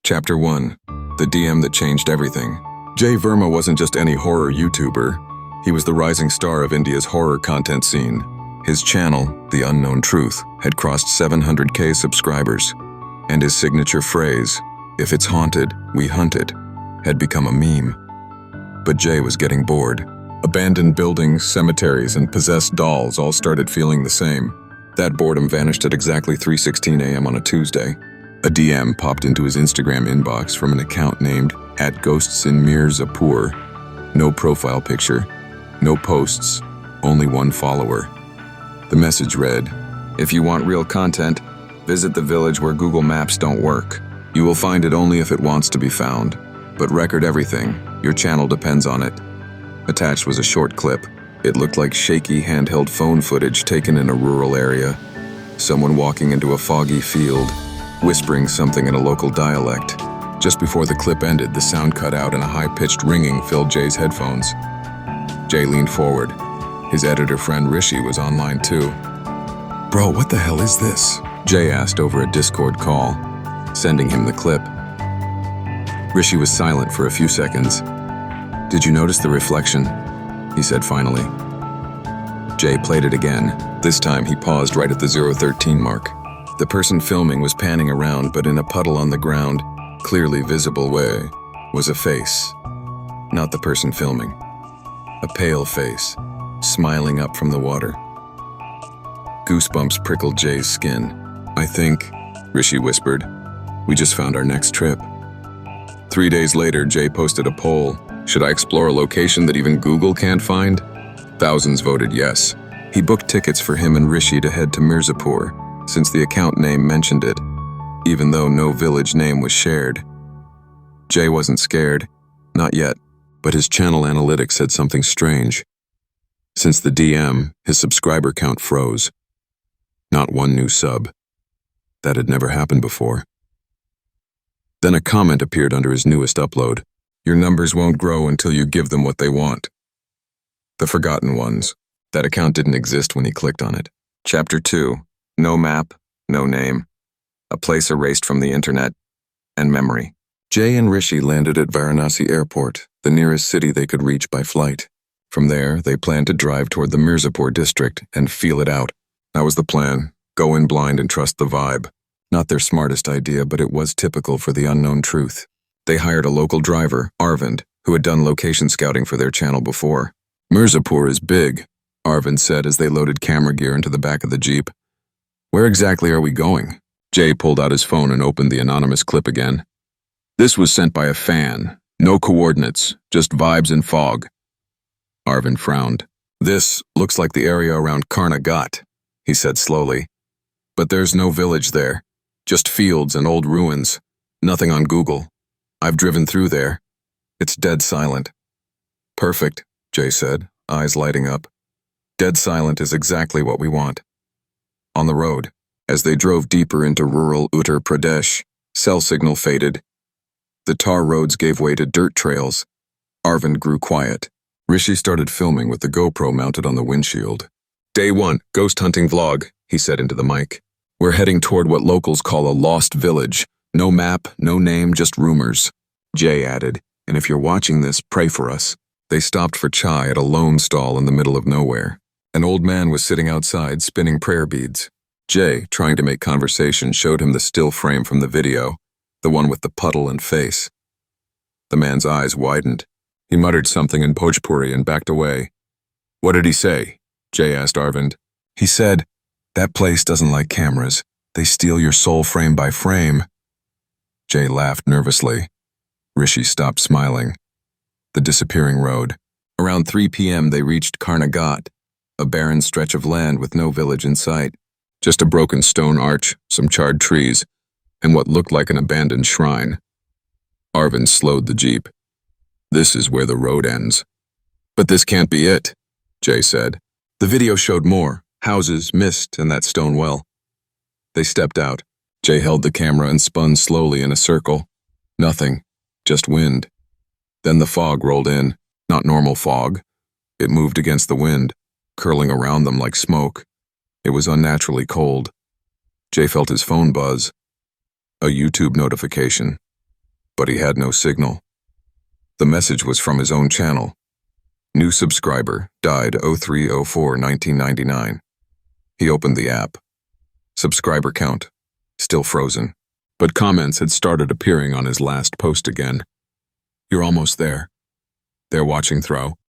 Chapter 1. The DM that changed everything. Jay Verma wasn't just any horror YouTuber. He was the rising star of India's horror content scene. His channel, The Unknown Truth, had crossed 700K subscribers. And his signature phrase, "If it's haunted, we hunt it," had become a meme. But Jay was getting bored. Abandoned buildings, cemeteries, and possessed dolls all started feeling the same. That boredom vanished at exactly 3:16 a.m. on a Tuesday. A DM popped into his Instagram inbox from an account named @GhostsInMirzapur. No profile picture, no posts, only one follower. The message read, "If you want real content, visit the village where Google Maps don't work. You will find it only if it wants to be found. But record everything, your channel depends on it." Attached was a short clip. It looked like shaky handheld phone footage taken in a rural area. Someone walking into a foggy field, whispering something in a local dialect. Just before the clip ended, the sound cut out and a high-pitched ringing filled Jay's headphones. Jay leaned forward. His editor friend Rishi was online too. "Bro, what the hell is this?" Jay asked over a Discord call, sending him the clip. Rishi was silent for a few seconds. "Did you notice the reflection?" he said finally. Jay played it again. This time he paused right at the 013 mark. The person filming was panning around, but in a puddle on the ground, clearly visible way, was a face. Not the person filming. A pale face, smiling up from the water. Goosebumps prickled Jay's skin. "I think," Rishi whispered, "we just found our next trip." 3 days later, Jay posted a poll. Should I explore a location that even Google can't find? Thousands voted yes. He booked tickets for him and Rishi to head to Mirzapur, since the account name mentioned it, even though no village name was shared. Jay wasn't scared, not yet, but his channel analytics said something strange. Since the DM, his subscriber count froze. Not one new sub. That had never happened before. Then a comment appeared under his newest upload. "Your numbers won't grow until you give them what they want." The Forgotten Ones. That account didn't exist when he clicked on it. Chapter 2. No map, no name. A place erased from the internet and memory. Jay and Rishi landed at Varanasi Airport, the nearest city they could reach by flight. From there, they planned to drive toward the Mirzapur district and feel it out. That was the plan. Go in blind and trust the vibe. Not their smartest idea, but it was typical for The Unknown Truth. They hired a local driver, Arvind, who had done location scouting for their channel before. "Mirzapur is big," Arvind said as they loaded camera gear into the back of the Jeep. "Where exactly are we going?" Jay pulled out his phone and opened the anonymous clip again. This was sent by a fan. No coordinates, just vibes and fog. Arvind frowned. "This looks like the area around Karnagat," he said slowly. "But there's no village there. Just fields and old ruins. Nothing on Google. I've driven through there. It's dead silent." "Perfect," Jay said, eyes lighting up. "Dead silent is exactly what we want." On the road, as they drove deeper into rural Uttar Pradesh, cell signal faded. The tar roads gave way to dirt trails. Arvind grew quiet. Rishi started filming with the GoPro mounted on the windshield. "Day 1, ghost hunting vlog," he said into the mic. "We're heading toward what locals call a lost village. No map, no name, just rumors." Jay added, "And if you're watching this, pray for us." They stopped for chai at a lone stall in the middle of nowhere. An old man was sitting outside spinning prayer beads. Jay, trying to make conversation, showed him the still frame from the video, the one with the puddle and face. The man's eyes widened. He muttered something in Bhojpuri and backed away. "What did he say?" Jay asked Arvind. "He said, 'That place doesn't like cameras. They steal your soul frame by frame.'" Jay laughed nervously. Rishi stopped smiling. The disappearing road. Around 3 p.m. they reached Karnagat, a barren stretch of land with no village in sight. Just a broken stone arch, some charred trees, and what looked like an abandoned shrine. Arvind slowed the Jeep. "This is where the road ends." "But this can't be it," Jay said. The video showed more, houses, mist, and that stone well. They stepped out. Jay held the camera and spun slowly in a circle. Nothing, just wind. Then the fog rolled in, not normal fog. It moved against the wind, curling around them like smoke. It was unnaturally cold. Jay felt his phone buzz. A YouTube notification. but he had no signal. The message was from his own channel. New subscriber, died 03/04/1999. He opened the app. Subscriber count, still frozen. But comments had started appearing on his last post again. You're almost there. They're watching throw.